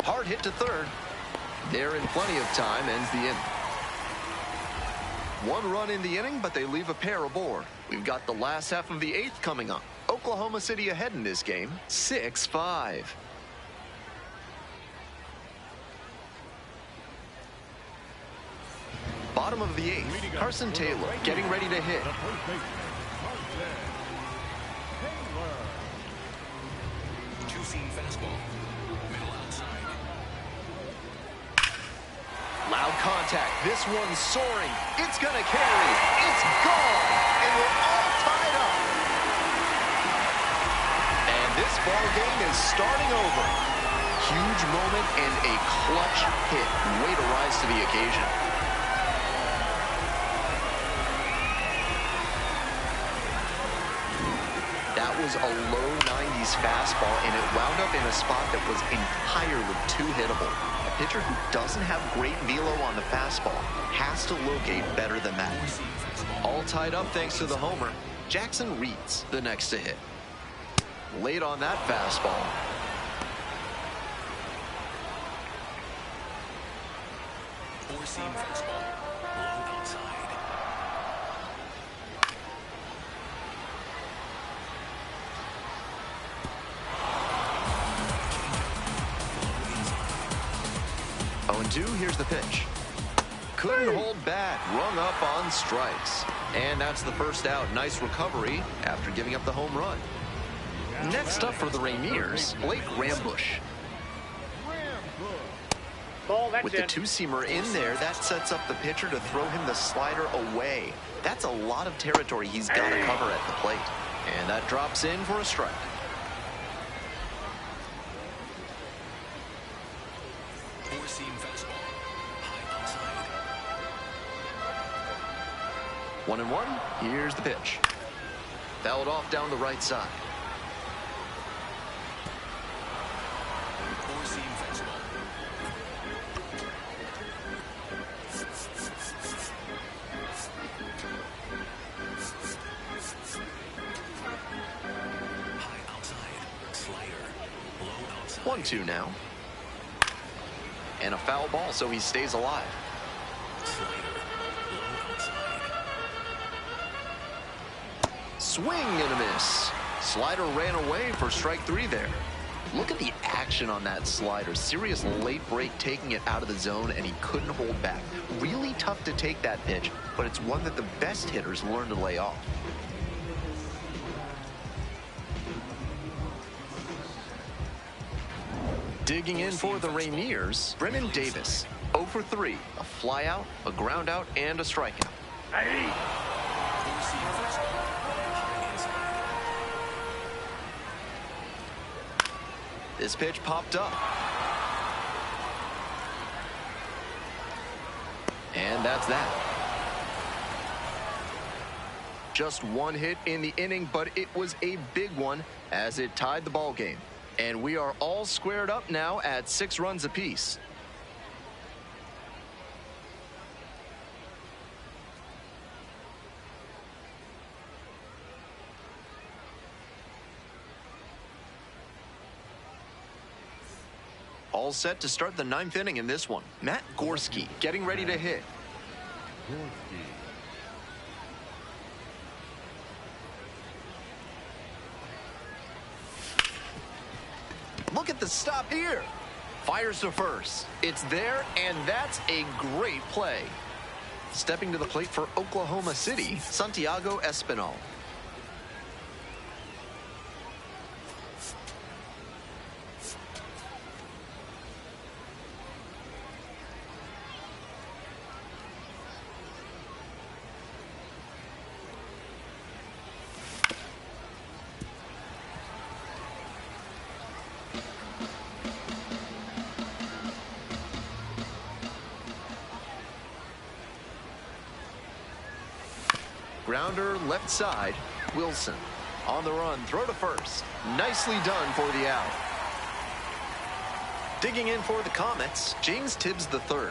Hard hit to third. They're in plenty of time, ends the inning. 1 run in the inning, but they leave a pair aboard. We've got the last half of the 8th coming up. Oklahoma City ahead in this game, 6-5. Bottom of the 8th, Carson Taylor getting ready to hit. Two-seam fastball. Middle outside. Loud contact. This one's soaring. It's going to carry. It's gone. And we're all tied up. And this ball game is starting over. Huge moment and a clutch hit. Way to rise to the occasion. That was a low 90s fastball, and it wound up in a spot that was entirely too hittable. A pitcher who doesn't have great velo on the fastball has to locate better than that. All tied up thanks to the homer. Jackson Reeds, the next to hit. Late on that fastball. Four-seam fastball. Low outside. Oh, and 2, here's the pitch. Couldn't hold back, rung up on strikes. And that's the first out. Nice recovery after giving up the home run. Next up for the Rainiers, Blake Rambush. Ball, that's With the in. two-seamer in there, that sets up the pitcher to throw him the slider away. That's a lot of territory he's got to cover at the plate. And that drops in for a strike. Four-seam fastball. High outside. 1-1. Here's the pitch. Fouled off down the right side. Four-seam fastball. High outside. Slider. Low outside. 1-2 now. And a foul ball, so he stays alive. Slider. Low outside. Swing and a miss. Slider ran away for strike 3 there. Look at the action on that slider. Serious late break taking it out of the zone, and he couldn't hold back. Really tough to take that pitch, but it's one that the best hitters learn to lay off. Digging in for the Rainiers, Brennan Davis. 0 for 3. A flyout, a groundout, and a strikeout. Hey! Four-seam fastball. High inside. This pitch popped up. And that's that. Just 1 hit in the inning, but it was a big one as it tied the ball game. And we are all squared up now at 6 runs apiece. All set to start the 9th inning in this one. Matt Gorski getting ready to hit. Gorski. Look at the stop here. Fires to first. It's there, and that's a great play. Stepping to the plate for Oklahoma City, Santiago Espinal. Grounder left side. Wilson on the run. Throw to first. Nicely done for the out. Digging in for the Comets, James Tibbs III.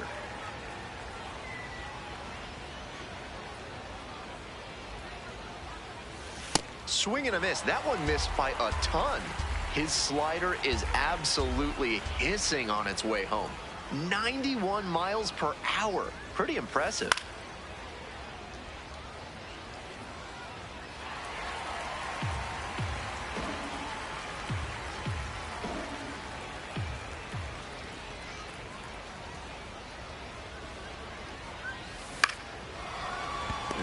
Swing and a miss. That one missed by a ton. His slider is absolutely hissing on its way home. 91 miles per hour. Pretty impressive.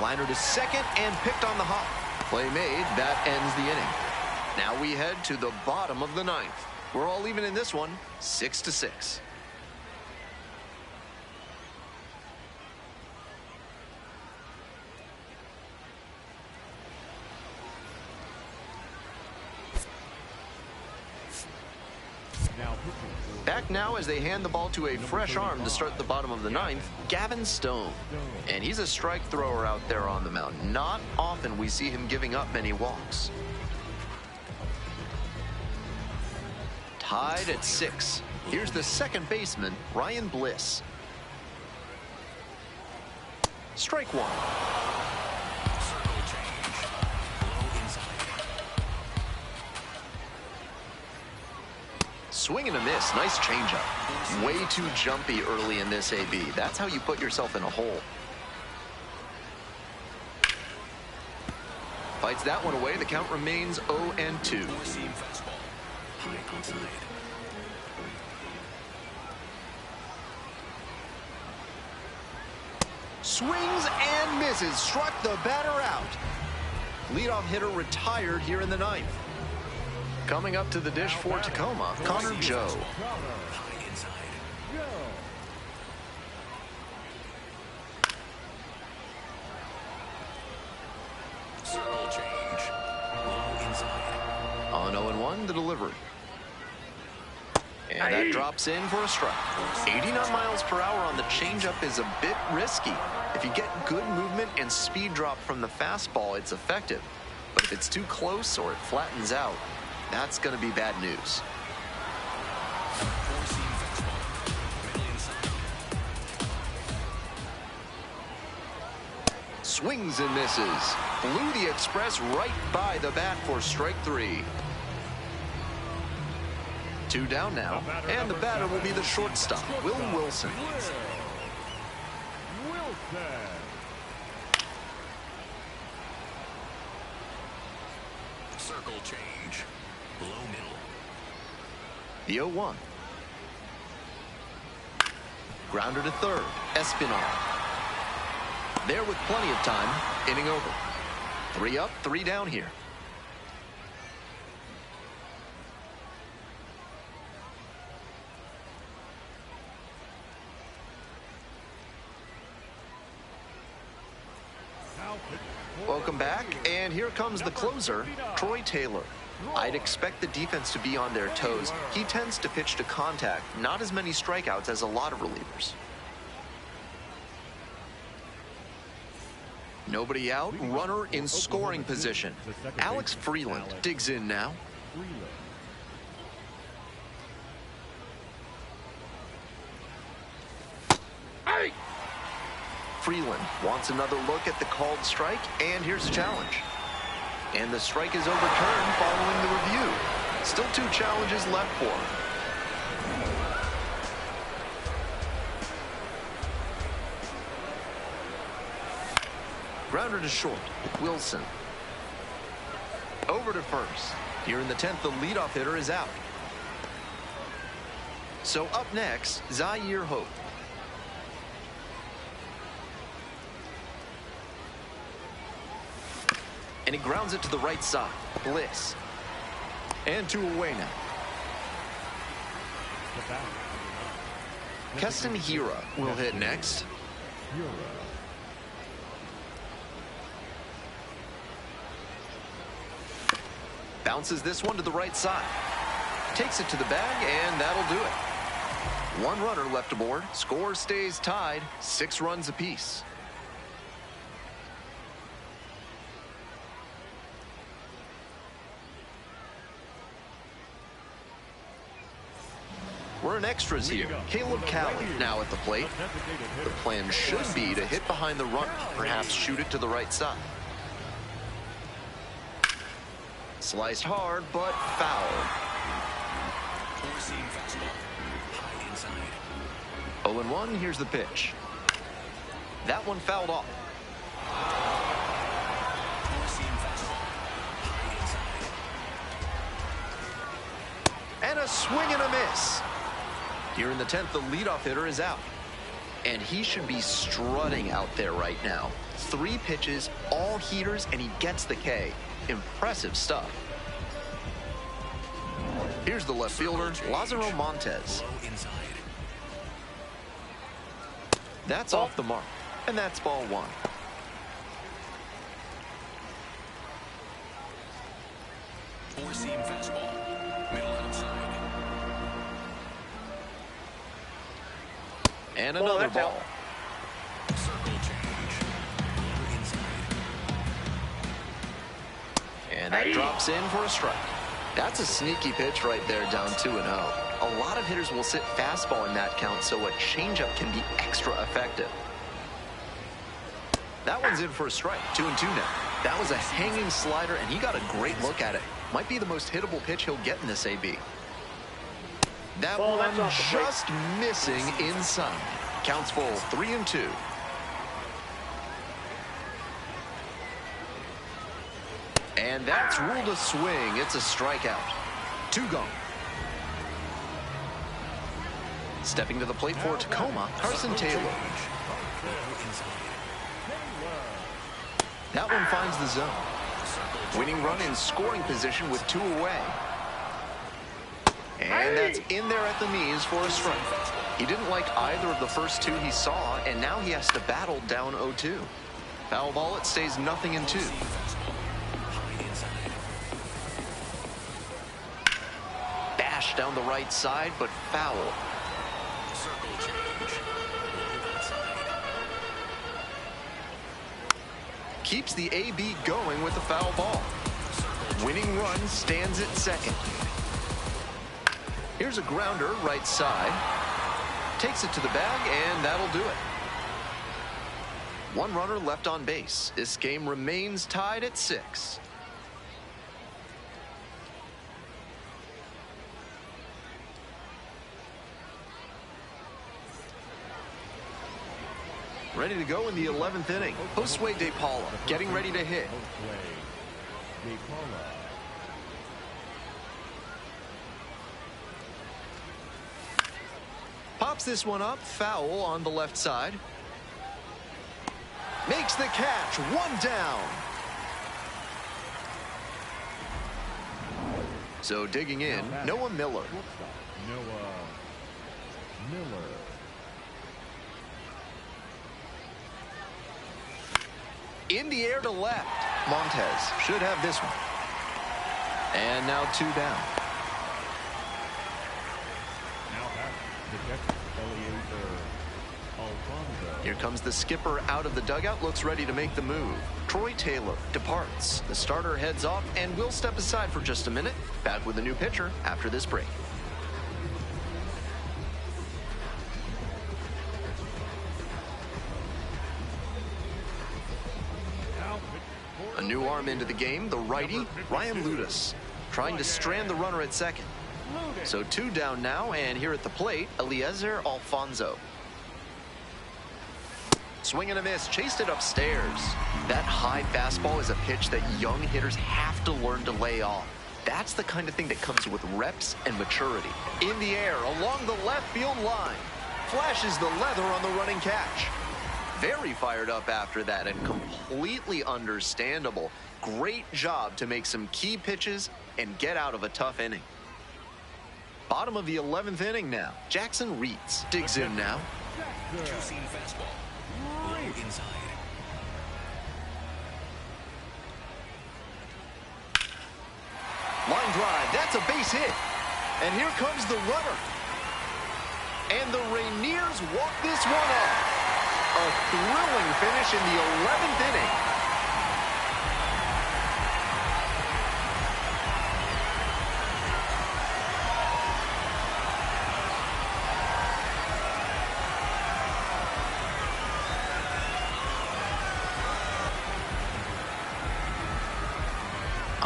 Liner to second and picked on the hop. Play made. That ends the inning. Now we head to the bottom of the ninth. We're all even in this one, 6-6. Back now as they hand the ball to a fresh arm to start the bottom of the ninth, Gavin Stone. And he's a strike thrower out there on the mound. Not often we see him giving up many walks. Tied at 6. Here's the second baseman, Ryan Bliss. Strike one. Swing and a miss. Nice changeup. Way too jumpy early in this AB. That's how you put yourself in a hole. Fights that one away. The count remains 0-2. Swings and misses. Struck the batter out. Leadoff hitter retired here in the ninth. Coming up to the dish for Tacoma, Connor Joe. Circle change. Low inside. On 0-1, the delivery. And that drops in for a strike. 89 miles per hour on the changeup is a bit risky. If you get good movement and speed drop from the fastball, it's effective. But if it's too close or it flattens out, that's going to be bad news. Swings and misses. Blew the express right by the bat for strike 3. 2 down now, and the batter will be the shortstop, Will Wilson. Circle change. Low middle. The 0-1. Grounder to third, Espinal. There with plenty of time, inning over. 3 up, 3 down here. Welcome back, and here comes the closer, Troy Taylor. I'd expect the defense to be on their toes. He tends to pitch to contact, not as many strikeouts as a lot of relievers. Nobody out, runner in scoring position. Alex Freeland digs in now. Freeland wants another look at the called strike, and here's a challenge. And the strike is overturned following the review. Still 2 challenges left for him. Grounder to short, Wilson. Over to first. Here in the 10th, the leadoff hitter is out. So up next, Zaire Hope. And he grounds it to the right side. Bliss. And 2 away now. Keston Hira will hit next. Bounces this one to the right side. Takes it to the bag, and that'll do it. 1 runner left aboard. Score stays tied, 6 runs apiece. We're in extras here. Caleb Calley now at the plate. The plan should be to hit behind the runner, perhaps shoot it to the right side. Sliced hard, but foul. 4-seam fastball. High inside. 0-1, here's the pitch. That one fouled off. 4-seam fastball. High inside. And a swing and a miss. Here in the 10th, the leadoff hitter is out. And he should be strutting out there right now. 3 pitches, all heaters, and he gets the K. Impressive stuff. Here's the left fielder, Lázaro Montes. Low inside. That's off the mark, and that's ball 1. Four-seam fastball. Middle outside. And another that's out. ball. Circle change. Low inside. And that drops in for a strike. That's a sneaky pitch right there, down 2-0. A lot of hitters will sit fastball in that count, so a changeup can be extra effective. That one's in for a strike, 2-2 now. That was a hanging slider, and he got a great look at it. Might be the most hittable pitch he'll get in this AB. That Ball, one that's off the plate. just missing inside. Counts full, 3-2. And that's ruled a swing. It's a strikeout. 2 gone. Stepping to the plate for Tacoma, Carson Taylor. Low inside. That one finds the zone. Winning run in scoring position with 2 away. And that's in there at the knees for a strike. He didn't like either of the first 2 he saw, and now he has to battle down 0-2. Foul ball, it stays 0-2. Bash down the right side, but foul. Circle change. Low outside. Keeps the AB going with the foul ball. Winning run stands at second. Here's a grounder right side. Takes it to the bag, and that'll do it. 1 runner left on base. This game remains tied at 6. Ready to go in the 11th inning. Josue De Paula getting ready to hit. Josue De Paula. Pops this one up, foul on the left side. Makes the catch, 1 down. So digging in, Noah Miller. Noah Miller. In the air to left. Montes should have this one. And now 2 down. Now back to catcher, Alfonso. Here comes the skipper out of the dugout, looks ready to make the move. Troy Taylor departs. The starter heads off, and we'll step aside for just a minute. Back with a new pitcher after this break. A new arm into the game, the righty, Ryan Ludus, trying to strand the runner at second. So 2 down now, and here at the plate, Eliezer Alfonso. Swing and a miss, chased it upstairs. That high fastball is a pitch that young hitters have to learn to lay off. That's the kind of thing that comes with reps and maturity. In the air, along the left field line. Flashes the leather on the running catch. Very fired up after that and completely understandable. Great job to make some key pitches and get out of a tough inning. Bottom of the 11th inning now. Jackson Reitz digs in now. 2-seam fastball. Low inside. Line drive, that's a base hit. And here comes the runner. And the Rainiers walk this one off. A thrilling finish in the 11th inning.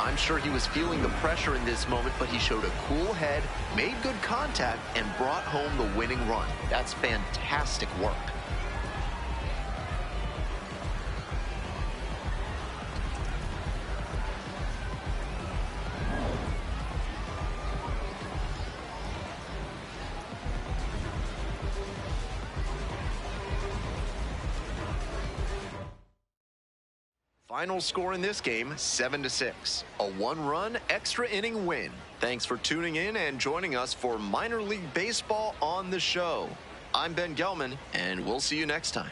I'm sure he was feeling the pressure in this moment, but he showed a cool head, made good contact, and brought home the winning run. That's fantastic work. Final score in this game, 7-6. A one-run extra inning win. Thanks for tuning in and joining us for Minor League Baseball on the Show. I'm Ben Gelman, and we'll see you next time.